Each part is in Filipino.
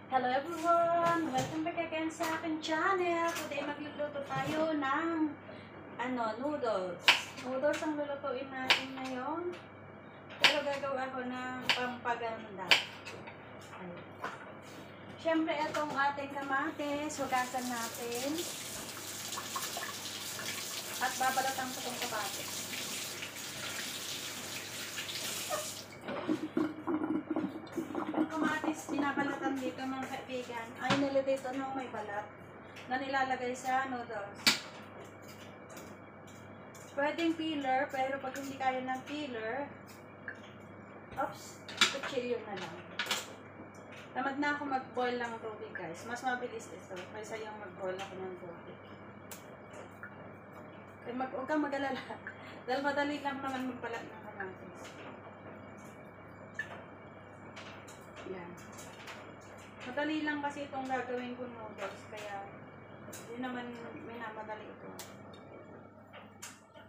Hello everyone! Welcome back again sa aking channel. Today magluluto tayo ng noodles. Noodles ang lulutuin natin ngayon. Pero gagawa ko ng pampaganda. Siyempre itong ating kamatis, hugasan natin. At babalatan ko itong kamatis. Binabalatan dito mga kaibigan ay nilidito ng may balat na nilalagay sa noodles. Pwedeng peeler, pero pag hindi kaya ng peeler, kutsilyo na lang. Tamad na ako mag-boil ng tubig guys. Mas mabilis ito kaysa yung mag-boil ako ng tubig. Kaya huwag kang mag-alala. Dahil madali lang naman magbalat ng kamatis. Yan. Madali lang kasi itong gagawin ko noodles, kaya hindi naman minamadali ito.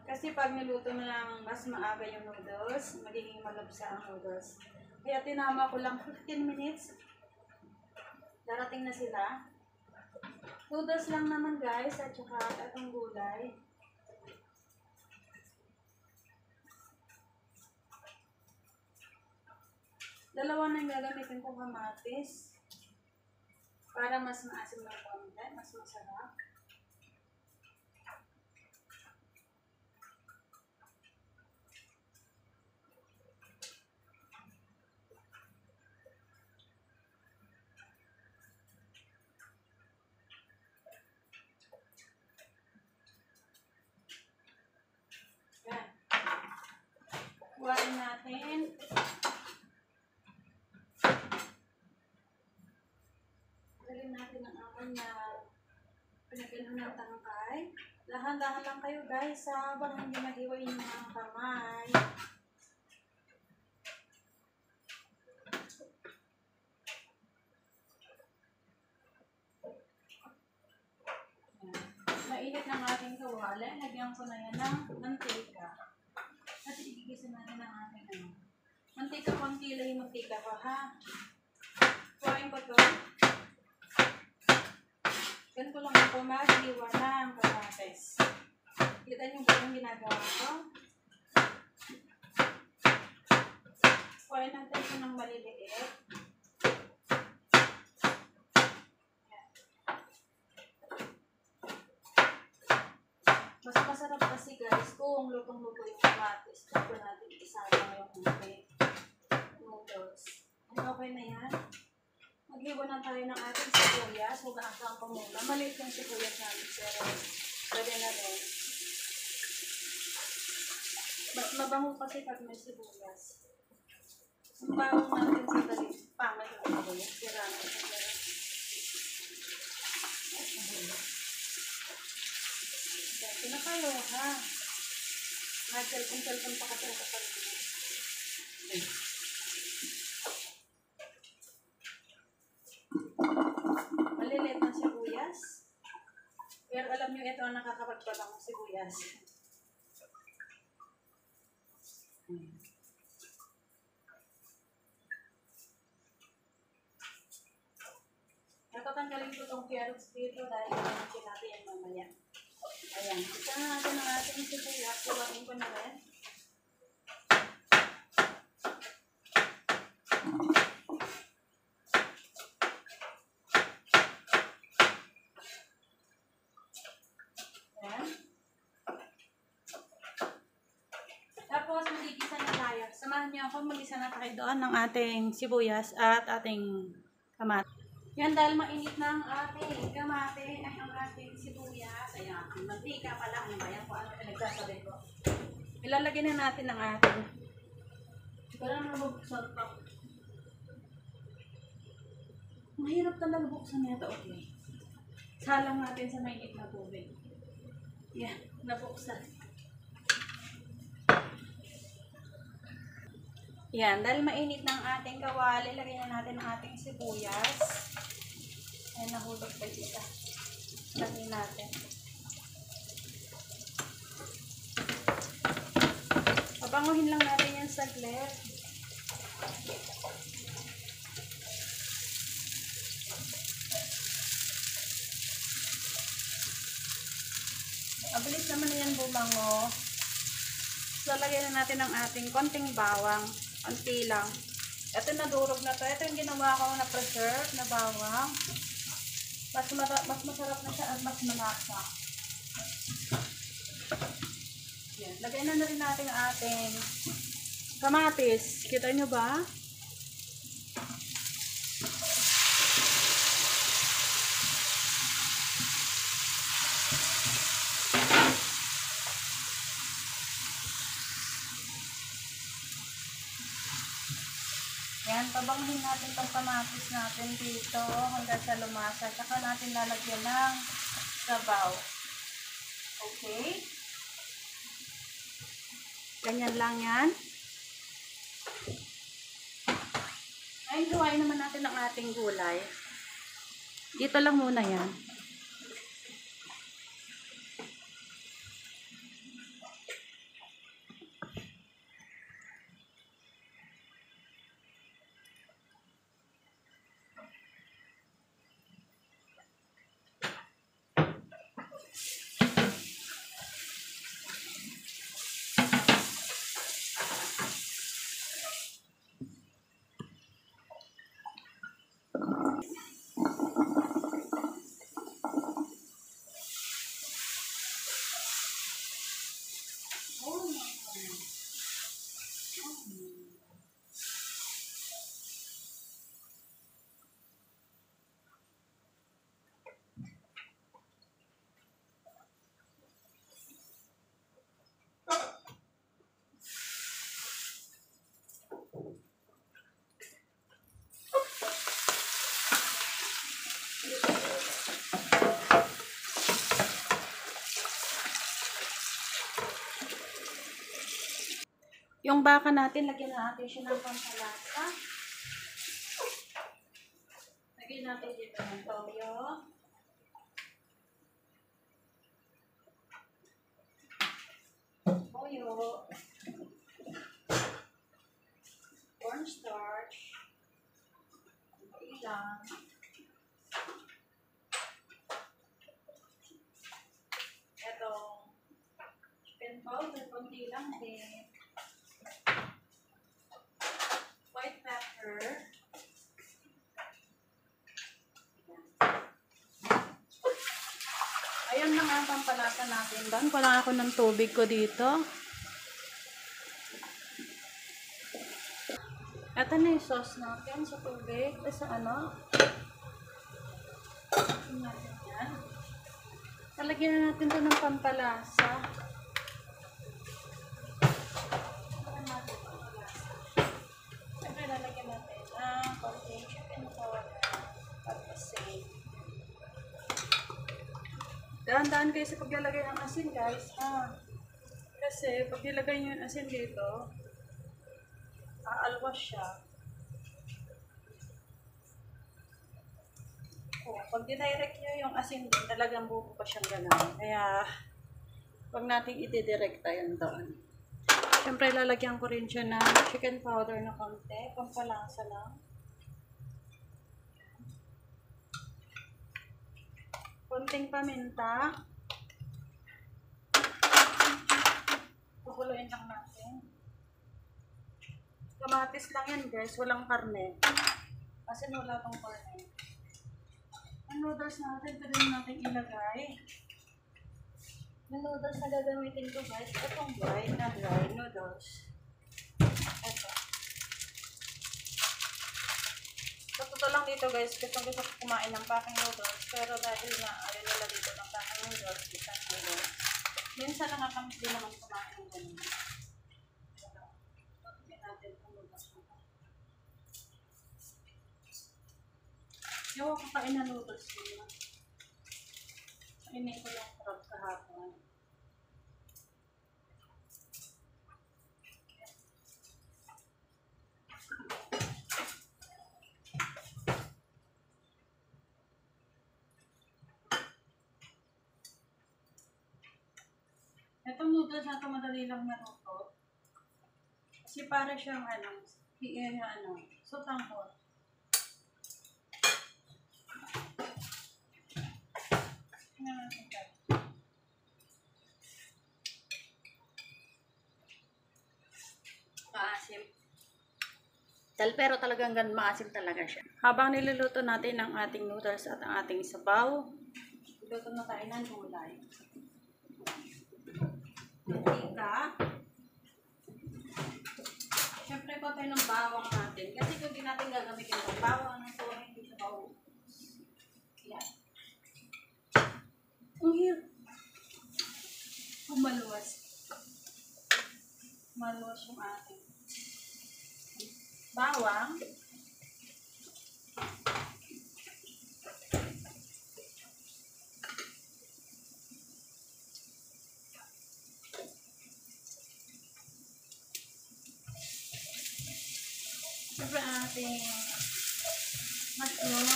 Kasi pag niluto mo lang mas maaga yung noodles, magiging malabsa ang noodles. Kaya tinama ko lang 15 minutes. Darating na sila. Noodles lang naman guys, at saka itong gulay. Dalawa na yung gagamitin kong kamatis. Para mas maasim ng konti, mas masarap. Yan. Kuhain natin. Dalhin natin ang akin na pinagano ng tangkay. Dahan-dahan lang kayo guys habang hindi mag-iway yung mga kamay. Mainit ng ating kawali. Lagyan ko na yan ng mantika. Kasi igigisa natin ang ating mantika. Konti lang yung mantika ko ha. Kuhain ko to. Ganito lang ako mag-iwa ng kamatis. Kita niyo ba yung ginagawa ko? Kuhain natin ito ng maliliit. Mas masarap kasi guys kung lutong-luto yung kamatis. Tapos natin isama yung noodles. Okay na yan. Mag-iwa na tayo ng ating sibuyas. Hugasan ko muna. Maliit yung sibuyas namin. Pero pwede na rin. Mabango kasi pag may sibuyas. Ang bawang natin sa dalit. Pangit yung sibuyas. Sira na ito. Ito na kayo ha. Mag-cellphone pa kasi sa pag-iwa. Maliliit na sibuyas. Pero alam nyo, ito ang nakakapagpalang sibuyas. Natatanggalin ko itong carrots dito dahil natin natin yan mamaya. Ayan. Isa na natin ang ating sibuyas. Kuwain ko na rin. Tapos, magigisa na tayo. Samahan niyo ako, mag-isa na tayo doon ng ating sibuyas at ating kamatis. Yan, dahil mainit na ang ating kamatis, ay ang ating sibuyas. Ayan, mantika pala. Ano ba yan? Kung ano pinagsasabi ko. Ilalagay na natin ang ating. Para mabuksan pa. Mahirap talaga buksan nito. Okay. Salang natin sa mainit na tubig. Yan, nabuksan. Yan, dahil mainit ng ating kawali, lagyan na natin ang ating sibuyas. Ayan, nahulog pa dito. Lagyan natin. Pabanguhin lang natin yan saglit. lumango. Lalagyan na natin ang ating konting bawang. Konti lang. Ito nadurog na to. Ito yung ginawa ko na preserve na bawang. Mas masarap na siya at mas malasa. Yan. Lagyan na rin natin ang ating kamatis. Kita nyo ba? Yan, pabanghin natin itong kamatis natin dito hanggang sa lumasa. Tsaka natin lalagyan ng sabaw. Okay? Ganyan lang yan. Ngayon, gawain naman natin ang ating gulay. Dito lang muna yan. Yung baka natin, lagyan natin siya ng pampalasa. Lagyan natin dito ng toyo. Toyo. Cornstarch. Ilang. Ito. Chicken powder. Kunti lang din. White pepper. Ayan na nga ang pampalasa natin. Doon ko lang ako ng tubig ko dito. Ito na yung sauce natin sa tubig. Sa ano? Yan. Talagyan na natin ito ng pampalasa. Lalagyan natin ang konting chicken powder at asin. Dahan-dahan kayo sa paglalagay ng asin, guys. Kasi pag nilagay nyo yung asin dito, aalwas siya. Pag dinirect nyo yung asin din, talagang buko pa siyang gano'n. Kaya, huwag natin itidirekta yan doon. Siyempre, lalagyan ko rin siya ng chicken powder na konti. Pampalasa lang. Konting paminta. Pupuluin lang natin. Kamatis lang yan, guys. Walang karne. Kasi wala tong karne. Ang noodles natin, pwede natin ilagay. Yung noodles na gagamitin ko, guys, itong dry noodles. Ito. So, totoo lang dito, guys, gusto ko kumain ng packing noodles. Pero dahil na, alin nila dito ng packing noodles, isang noodles. Minsan nakakamiss din naman kumain ng ganun. Ito. Tutukin natin itong noodles na. Yung ako kain na noodles yun. Kainin ko yung crab kahapon. Itong noodles na ito madali lang maluto. Kasi para siyang sotanghon. Pero talagang maasim talaga siya. Habang niluluto natin ang ating noodles at ang ating sabaw, luto na tayo ng gulay. Mantika. Siyempre pa tayo ng bawang natin. Kasi kung di natin gagamitin ng bawang, so hindi siya bawang. Yan. Ang hirap. Maluwas. Maluwas yung ating bawang. Siyempre ang ating mushroom.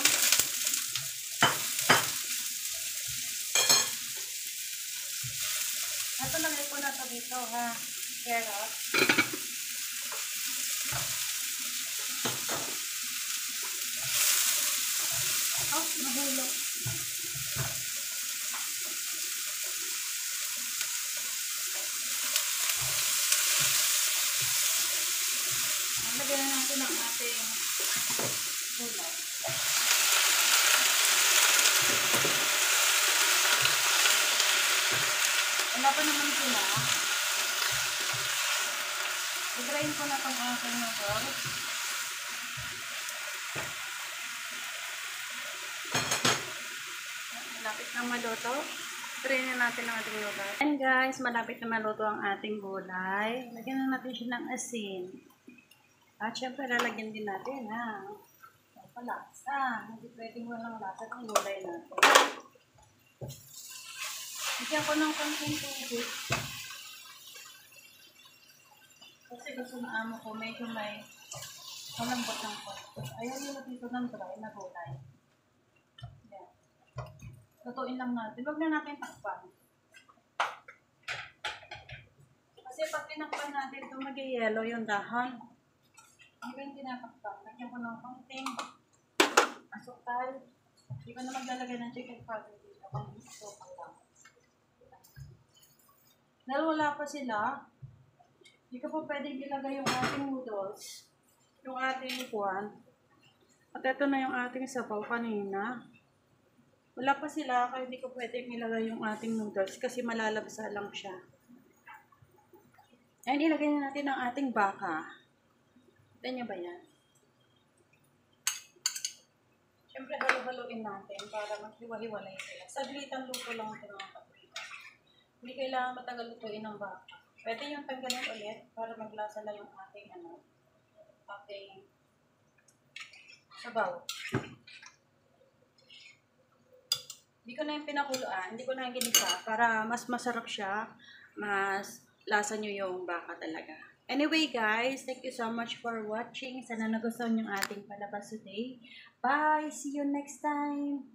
Ito lagay ko na ito dito ha. Carrot. Oh, nahulog. Lagyan na natin ang ating gulay. Wala pa naman sila. I-grind ko na itong aking noodles. Malapit na maluto. Try na natin ang ating noodles. And guys, malapit na maluto ang ating gulay. Lagyan na natin siya ng asin. At syempre, lalagyan din natin ha. Palasa. Hindi pwedeng walang lasa ng gulay natin. Bigyan ko ng konting tubig. Kasi gusto na amo ko, medyo may malambot ng konti. Ayaw nila dito ng dry na gulay. Yan. Lutuin lang natin. Huwag na natin takpan. Kasi pag tinakpan natin ito, mag-yellow yung dahon. Hindi ko yung tinatakpan. Lagyan ko ng konting asukal. Hindi ko na maglalagay ng chicken powder dito. Kung asukal lang. Dahil wala pa sila, hindi ko po pwedeng ilagay yung ating noodles, yung ating kuwan. At ito na yung ating sabaw kanina. Wala pa sila, kaya hindi ko pwedeng ilagay yung ating noodles kasi malalabsa lang siya. Ayan, ilagay na natin ang ating baka. Kita niyo ba yan? Siyempre, halo-haloin natin para maghiwa-hiwalay sila. Saglitan luto lang ito ng paprika. Hindi kailangan matagal lutuin ng baka. Pwede yung tanggalin ulit para maglasa na yung ating ating sabaw. Hindi ko na yung pinakuluan, hindi ko na yung ginisa para mas masarap siya, mas lasa nyo yung baka talaga. Anyway guys, thank you so much for watching. Sana nagustuhan yung ating palabas today. Bye! See you next time!